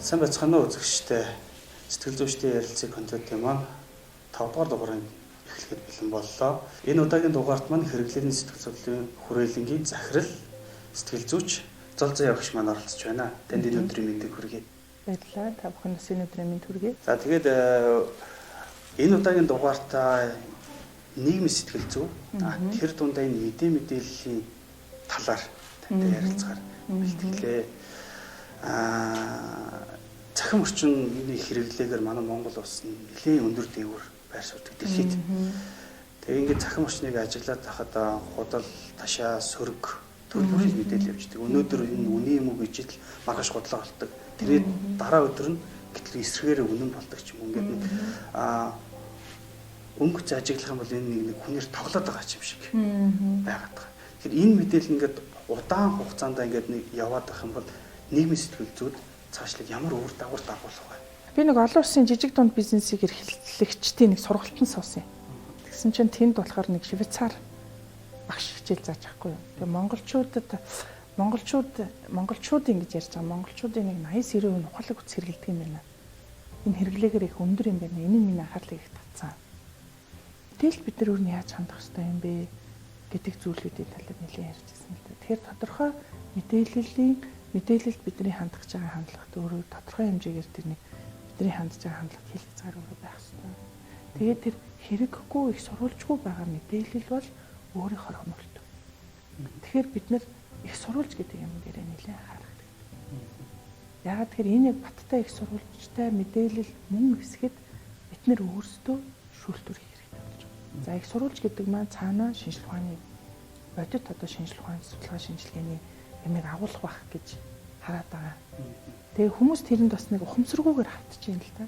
Сайн байцгаана уу үзэгчтэй. Сэтгэл зүйчдийн ярилцлагын контентын маань 5 дугаар дугаарыг эхлэхэд бэлэн боллоо. Энэ удаагийн дугаарт маань хэрэглээний сэтгэл судлалын хүрээлэнгийн захирал сэтгэл зүйч Зол Заяа багш маань оролцож байна. Танд энэ өдрийн мэндийг хүргэе. Баярлалаа. Та бүхэнд энэ өдрийн мэнд хүргэе. За тэгээд энэ удаагийн дугаартаа нийгмийн сэтгэл зүй тэр дундаа энэ мэдээллийн талаар тантай ярилцахаар бэлтгэлээ. Цахим орчны хэрэглээгээр манай Монгол улс нь нэлийн өндөр дээгүүр байр суурьдаг дэлхийд. Тэгээ ингээд цахим орчныг ажиглаад тахад худал, ташаа, сөрөг төр бүрийн мэдээлэл явждаг. Өнөөдөр энэ үнэн юм уу гэж л маргааш бодлоо болдог. Тэгээд дараа өдөр нь гэтэл эсрэгээр үнэн болдог ч юм. Ингээд өнгөц ажиглах юм бол энэ нэг хүнээр тоглоод байгаа юм шиг байгаад байгаа. Тэгэхээр энэ мэдээлэл ингээд удаан хугацаанд ингээд нэг яваад байх юм бол нийгмийн сэтгэл зүйд цаашлаг ямар үр дагавар дагуулах вэ? Би нэг олон улсын жижиг дунд бизнесийг эрхлэгчдийн нэг сургалтанд суусан юм. Тэгсэн чинь тэнд болохоор нэг Швейцар багш хичээл зааж байхгүй юу. Тэгээ монголчууд ингэж ярьж байгаа. Монголчуудын нэг 80-90% ухаалаг үс хэрэглэдэг юм байна. Энэ хэрэглээгээр их өндөр юм байна. Энэ нь миний анхаарлыг их татсан. Тэгэл бид нар өөр нь яаж хандах ёстой юм бэ гэдэг зүйлүүдийн талаар нэлээд ярьжсэн л дээ. Тэгэхээр тодорхой мэдээлэлд бидний хандах байгаа хандлагт өөрөө тодорхой хэмжээгээр тэрний бидний хандж байгаа хандлагт хил хязгаар өөрөө байх ёстой. Тэгээд тэр хэрэггүй их сурвалжгүй байгаа мэдээлэл бол өөрийн хорхомолт. Тэгэхээр бид нар их сурвалж гэдэг юм дээр нэлээд анхаарах хэрэгтэй. Яагаад тэгэхээр энэ яг баттай их сурвалжтай мэдээлэл мөн хэсгэд бид нар өөрсдөө шүүлтүр хийх хэрэгтэй болж байна. За их сурвалж гэдэг маань цаанаа шинжилгээ ухааны бодит одоо шинжилгээ ухааны судалгаа шинжилгээний ямиг агуулах байх гэж хараад байгаа. Тэгээ хүмүүс тэрэнд бас нэг ухамсаргүйгээр хавтаж байна л да.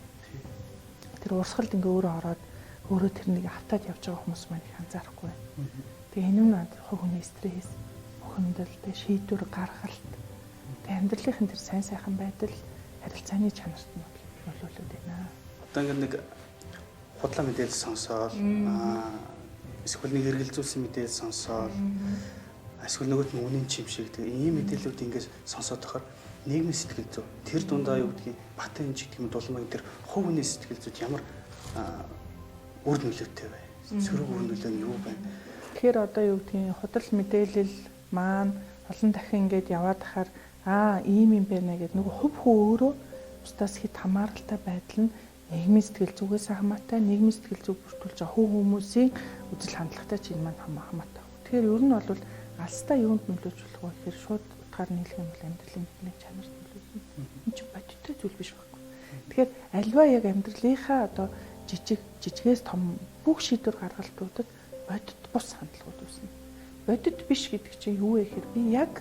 Тэр урсгалд ингээ өөрөө ороод өөрөө тэрнийг хавтаад явж байгаа хүмүүс маань их анзаарахгүй байна. Тэгээ энэ нь хувь хүний стресс, бухимдал, тэгээ шийдвэр гаргалт, тэгээ амьдралын тэр сайн сайхан байдал, харилцааны чанарт нь нөлөөлөд байна. Одоо ингээ нэг худлаа мэдээлэл сонсоод эсвэл нэг хэрэгэлзүүлсэн мэдээлэл сонсоод эсвэл нөгөөт нь үнэн чим шиг тэгээ ийм мэдээллүүд ингээс сонсоод тахаар нийгмийн сэтгэл зүй тэр дундаа юу гэдгийг бат энэ гэдэг юм дулмаг тэр хувь хүний сэтгэл зүйд ямар үр нөлөөтэй вэ? Сөрөг үр нөлөө нь юу байна? Тэгэхээр одоо юу гэдгийг худал мэдээлэл маань олон дахин ингээд яваад тахаар ийм юм байна гэдэг нөгөө хувь хөө өөрөө бусдаас хэд хамааралтай байдал нь нийгмийн сэтгэл зүгээс хамаатай, нийгмийн сэтгэл зүг бүртгүүлж байгаа хувь хүмүүсийн үзэл хандлагатай ч энэ маань хамаатай. Тэгэхээр ер нь бол алстаа юунд нөлөөжүүлэх вэ гэхээр шууд утгаар нийлэх юм бол амьдралын нэг чанарт нөлөөлнө. Энэ чинь бодиттой зүйл биш байхгүй. Тэгэхээр альва яг амьдралынхаа одоо жижигээс том бүх шийдвэр гаргалтуудад бодит бус хандлагууд үүснэ. Бодит биш гэдэг чинь юу вэ гэхээр би яг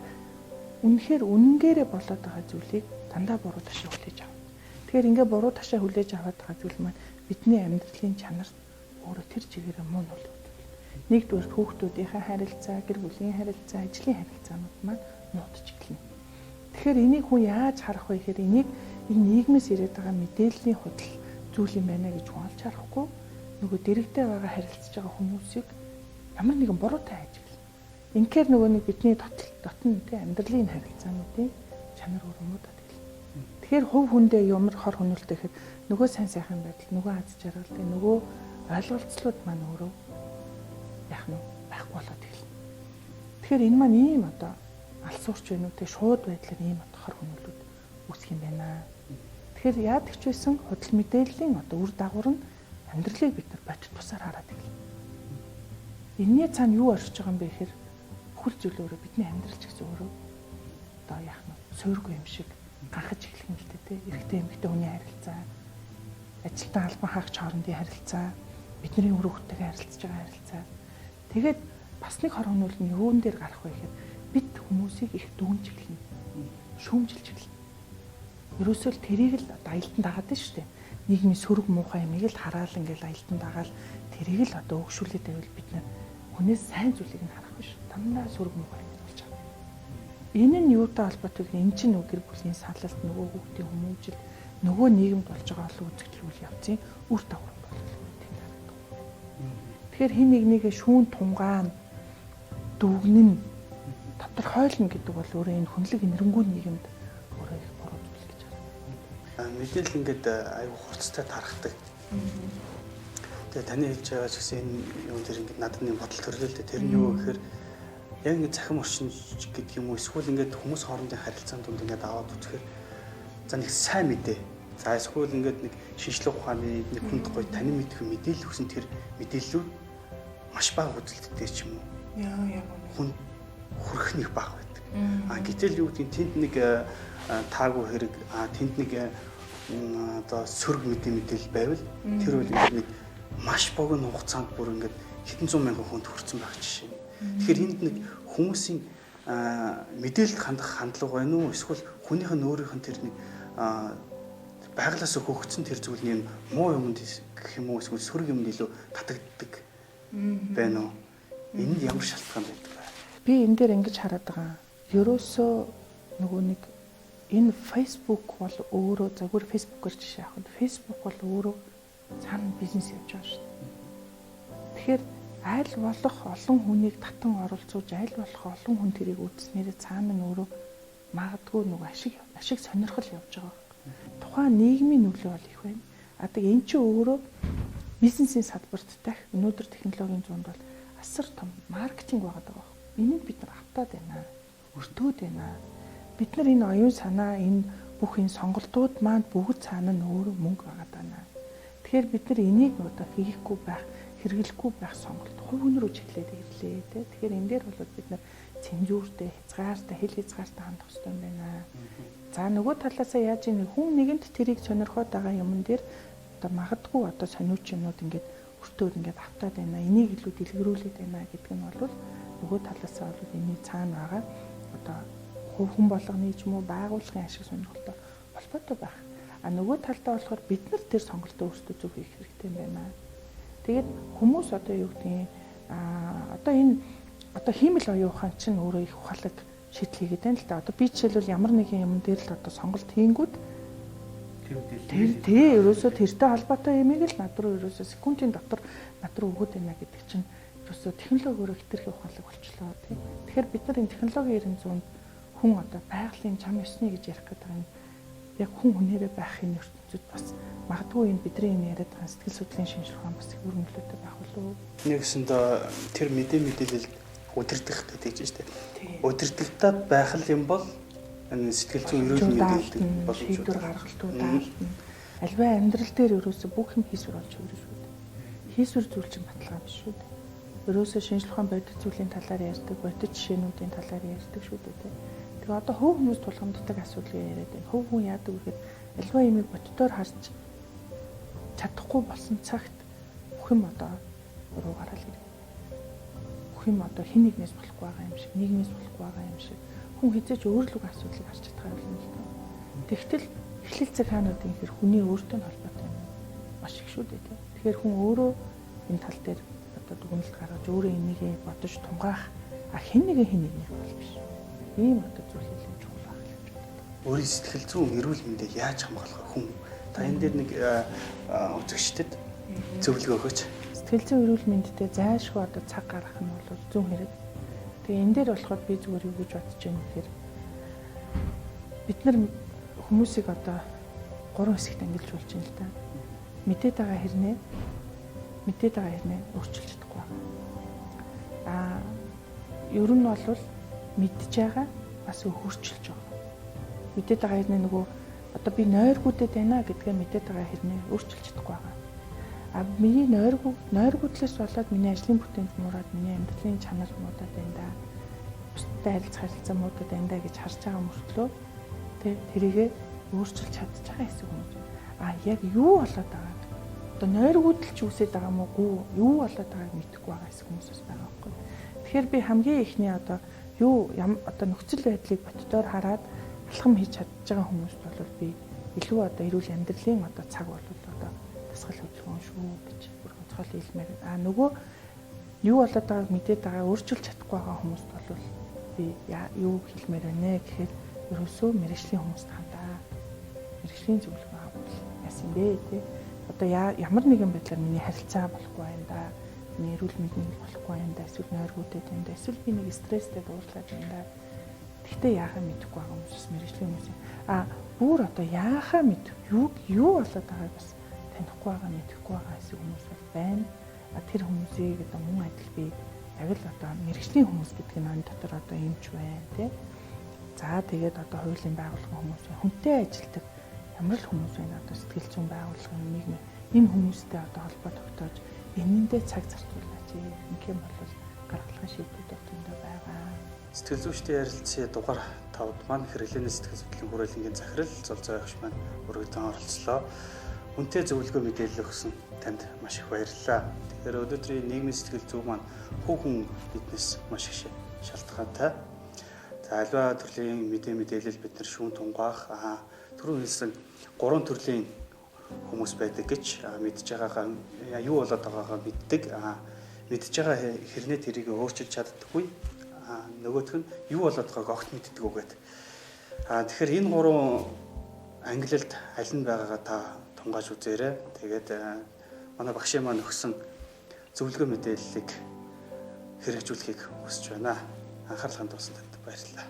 үнэхээр үнэнгээрээ болоод байгаа зүйлийг дандаа буруу ташаа хүлээж авна. Тэгэхээр ингээ буруу ташаа хүлээж аваад байгаа зүйл маань бидний амьдралын чанарт өөрөө тэр чигээрээ муу нөлөө. Нэгдүгээр хүүхдүүдийнхээ харилцаа, гэр бүлийн харилцаа, ажлын харилцаанууд маань нуудаж эхэлнэ. Тэгэхээр энийг хүн яаж харах вэ гэхээр энийг энэ нийгмээс ирээд байгаа мэдээллийн худал зүйл юм байна гэж хүн олж харахгүй нөгөө дэрэгдээ байгаа харилцаж байгаа хүмүүсийг ямар нэгэн буруутай ажиглана. Инхээр нөгөө нэг бидний дотн амьдралын харилцаануудын чанар өрөмөдөд эхэлнэ. Тэгэхээр хувь хүндээ ямар хор хөнөөлтэй гэхээр нөгөө сайн сайхан байдал, нөгөө аз жаргал, нөгөө ойлголцлууд маань өөрөө яах нь байхгүй болоод эхэлнэ. Тэгэхээр энэ маань ийм одоо алсуурч байна уу те шууд байдлаар ийм одоо хор хөнөөлүүд үүсэх юм байна. Тэгэхээр яадаг ч байсан худал мэдээллийн одоо үр дагавар нь амьдралыг бид нар бодит тусаар хараад эхэлнэ. Энийний цаана юу оршиж байгаа юм бэ гэхээр бүхэл зүйл өөрөө бидний амьдрал ч гэсэн өөрөө одоо яах нь суургүй юм шиг анхаж эхлэх юм л те эрэгтэй эмэгтэй хүний харилцаа, ажилтан албан хаагч хоорондын харилцаа, бидний үр хүүхдтэйгээ харилцаж байгаа харилцаа. Тэгээд бас нэг хор хөнөөл нь юун дээр гарах вэ гэхээр бид хүмүүсийг их дүүнж эхэлнэ. Шүүмжилж эхэлнэ. Ерөөсөө л тэрийг л аялдан дагаад байна шүү дээ. Нийгмийн сөрөг муухай юмыг л хараал ингээл аялдан дагаал тэрийг л одоо өгшүүлээд байвал бид нэ хүнээс сайн зүйлийг нь харах биш. Дандаа сөрөг муухай юм болж байгаа. Энэ нь юутай холбоотой гэхээр эн чинь гэр бүлийн салалт, нөгөө хүүхдийн хүмүүжил, нөгөө нийгэмд болж байгаа олон үзэгдэл үйл явцын үр дагавар болох юм тийм харагдав. Тэгэхээр хин нэгнийгээ шүүн тунгаан дүгнэн тодорхойлно гэдэг бол өөрөө энэ хүнлэг энэрэнгүй нийгэмд өөрөө их буруу зүйл гэж харагдав. Мэдээлэл ингээд аюу хурцтай тарахдаг. Тэгээ таны хэлж байгаа ч гэсэн энэ юм дээр ингээд надад нэг бодол төрлөө л дээ. Тэр нь юу гэхээр яг ингээд захим орчин гэдэг юм уу эсвэл ингээд хүмүүс хоорондын харилцаан донд ингээд аваад үзэхээр за нэг сайн мэдээ. За эсвэл ингээд нэг шинжлэх ухааны нэг хүнд гоё танин мэдэх мэдээлэл өгсөн тэр мэдээллүүд маш бага үзэлттэй ч юм уу. Яа. Хүн хүрэх нэг бага байдаг. Гэтэл юу гэдгийг тэнд нэг таагүй хэрэг тэнд нэг одоо сөрөг мэдээлэл байвал тэр үл нэг маш богино хугацаанд бүр ингээд хэдэн зуун мянган хүнд хүрсэн байх жишээ. Тэгэхээр энд нэг хүмүүсийн мэдээлэлд хандах хандлага байна уу? Эсвэл хүнийх нь өөрийнх нь тэр нэг байглаас хөгжсөн тэр зүйлний муу юмд гэх юм уу? Эсвэл сөрөг юмд илүү татагддаг байна уу? Энд ямар шалтгаан байдаг вэ? Би энэ дээр ингэж хараад байгаа. Ерөөсөө нөгөө нэг энэ Facebook бол өөрөө загвар Facebook-оор жишээ авах. Facebook бол өөрөө цаана бизнес явж байгаа шүү дээ. Тэгэхээр аль болох олон хүнийг татан оролцуулж аль болох олон хүн тэрийг үзснээр цаана нь өөрөө магадгүй нөгөө ашиг сонирхол явж байгаа. Тухайн нийгмийн нөлөө бол их байна. Тэгээ эн чинь өөрөө бизнесийн салбарт дахь өнөөдөр технологийн зуунд бол асар том маркетинг байгаа даа. Энийг бид нар автаад байна. Өртөөд байна. Бид нар энэ оюун санаа, энэ бүх энэ сонголтууд маань бүгд цаана нь өөрөө мөнгө байгаа даа. Тэгэхээр бид нар энийг одоо хийхгүй байх, хэрэглэхгүй байх сонголт хувь хүн рүү чиглээд ирлээ тий. Тэгэхээр энэ дээр бол бид нар цензуртэй, хязгаартай, хэл хязгаартай хандах хэрэгтэй юм байна. За нөгөө талаасаа яаж ийм хүн нэгэнд тэрийг сонирхоод байгаа юмн дээр одоо магадгүй одоо сониуч юмнууд ингээд өртөөд ингээд автаад байна. Энийг илүү дэлгэрүүлээд байна гэдэг нь бол нөгөө талаасаа бол энэ цаана байгаа одоо хувь хүн болгоны ч юм уу байгууллагын ашиг сонирхолтой холбоотой байх. Нөгөө талдаа болохоор бид нар тэр сонголтоо өөрсдөө зөв хийх хэрэгтэй юм байна. Тэгээд хүмүүс одоо юу гэдгийг одоо энэ одоо хиймэл оюун ухаан чинь өөрөө их ухаалаг шийдэл хийгээд байна л да. Одоо би жишээлбэл ямар нэгэн юм дээр л одоо сонголт хийнгүүд тий ерөөсөө тэртэй холбоотой юмыг л над руу ерөөсөө секундын дотор над руу өгөөд байна гэдэг чинь ерөөсөө технологиор хэтэрхий ухаалаг болчлоо тий. Тэгэхээр бид нар энэ технологийн 900-д хүн одоо байгалийн чам ёсны гэж ярих гэдэг нь яг хүн хүнээрээ байхын ертөнцид бас магадгүй энэ бидний энэ яриад байгаа сэтгэл судлалын шинжилгээ ухаан бас их өрнөлөөтэй байх болов. Нэгсэндээ тэр мэдээлэл удирдах гэдэг чинь шүү дээ. Удирдагтаа байх юм бол энэ сэтгэл зүйн эрүүл мэндийн боломжтой гаргалтууд даалтна. Альва амьдрал дээр ерөөсө бүх юм хийсвэр болж өгнө шүү дээ. Хийсвэр зүйл чинь баталгаа биш шүү дээ. Ерөөсө шинжлэх ухаан бодит зүйлийн талаар ярьдаг, бодит жишээнүүдийн талаар ярьдаг шүү дээ. Тэгээ одоо хувь хүмүүс тулгамддаг асуудлыг яриад байна. Хувь хүн яадаг вэ гэхээр альва юмыг бодитоор харж чадахгүй болсон цагт бүх юм одоо руу гараад ирнэ. Бүх юм одоо хэн нэгнээс болохгүй байгаа юм шиг, нийгмээс болохгүй байгаа юм шиг. Хүн хизээч өөрлөг асуудлыг харж чадхаар юм л даа. Тэгтэл эхлэл цаг хаануудын ихэр хүний өөртөө холбоотой юм. Маш их шүү дээ. Тэгэхээр хүн өөрөө энэ тал дээр одоо дүгнэлт гаргаж өөрөө энийг бодож тунгаах хэн нэгний бол биш. Ийм одоо зүйл хэлж чухал байх л гэж байна. Өөрийн сэтгэл зүйн эрүүл мэндийг яаж хамгаалах хүн? Та энэ дээр нэг үзэгчдэд зөвлөгөө өгөөч. Сэтгэл зүйн эрүүл мэндтэй зайлшгүй одоо цаг гаргах нь бол зүүн хэрэг. Тэгээ энэ дээр болохоор би зүгээр юу гэж бодож байна гэхээр бид нар хүмүүсийг одоо 3 хэсэгт ангилж болж байна л да. Мэдээд байгаа хэрнээ өөрчилж чадахгүй байна. Ер нь бол мэдж байгаа бас өөрчилж байгаа. Мэдээд байгаа хэрнээ нөгөө одоо би нойргүүдэд байна гэдгээ мэдээд байгаа хэрнээ өөрчилж чадахгүй байгаа. Миний нойргуудлаас болоод миний ажлын бүтээнд мураад миний амьдралын чанар муудаад байна да. Бусдад харилцах харилцаа муудаад байна да гэж харж байгаа мөртлөө тэрийгэ өөрчилж чадчих байгаа хэсэг хүмүүс. Яг юу болоод байгааг одоо нойргуудл ч үсээд байгаа мó юу болоод байгааг мэдэхгүй байгаа хэсэг хүмүүс бас байгаа байхгүй. Тэгэхээр би хамгийн ихний одоо одоо нөхцөл байдлыг боддоор хараад алхам хийж чадж байгаа хүмүүст бол би илүү одоо эрүүл амьдралын одоо цаг бол одоо дасгал хөдөлгөөн шүү гэж бүр онцгой хэлмээр. Нөгөө юу болоод байгааг мэдээд байгаа өөрчилж чадахгүй байгаа хүмүүст бол би юу хэлмээр байна гэхээр ерөөсөө мэргэжлийн хүмүүст хандаа. Мэргэжлийн зөвлөгөө авах яасан бэ те. Одоо ямар нэгэн байдлаар миний харилцаа болохгүй байна да. Миний эрүүл мэндийн болохгүй байна да. Эсвэл нойргүүдэд байна да. Эсвэл би нэг стресстэй дуурлаад байна да. Гэхдээ яахаа мэдэхгүй байгаа хүмүүс мэрэгжлийн хүмүүс. Бүр одоо яахаа мэд юу болоод байгааг бас танихгүй байгаа мэдэхгүй байгаа хэсэг хүмүүс бол байна. Тэр хүмүүсийг одоо мөн адил би яг л одоо мэрэгжлийн хүмүүс гэдэг нь энэ дотор одоо юмч байна тий. За тэгээд одоо хуулийн байгууллагын хүмүүс хүнтэй ажилтдаг ямар л хүмүүс байна одоо сэтгэл зүйн байгууллагын нийгэм энэ хүмүүстэй одоо холбоо тогтоож энэндээ цаг зарцуулаач гэх юм бол гаргалгын шийдвэрүүд өндөө байгаа. Сэтгэл зүйчдийн ярилцсан дугаар 5-д маань хэрэглээний сэтгэл судлалын хүрээлэнгийн захирал Золзоо Ягш маань өргөдөн оролцлоо. Үнэтэй зөвлөгөө мэдээлэл өгсөн танд маш их баярлалаа. Тэгэхээр өнөөдрийн нийгмийн сэтгэл зүй маань хүн биднээс маш их шалтгаантай. За альва төрлийн мэдээлэл бид нар шүүн тунгаах түрүүн хэлсэн 3 төрлийн хүмүүс байдаг гэж мэдж байгаагаа юу болоод байгаагаа мэддэг. Мэдж байгаа хэрнээ тэрийг өөрчилж чаддаггүй. Нөгөөх нь юу болоод байгааг огт мэддэг үгээд. Тэгэхээр энэ 3 ангилалд аль нь байгаагаа та тунгааж үзээрэй. Тэгээд манай багшийн маань өгсөн зөвлөгөө мэдээллийг хэрэгжүүлэхийг хүсэж байна. Анхаарал хандуулсан танд баярлалаа.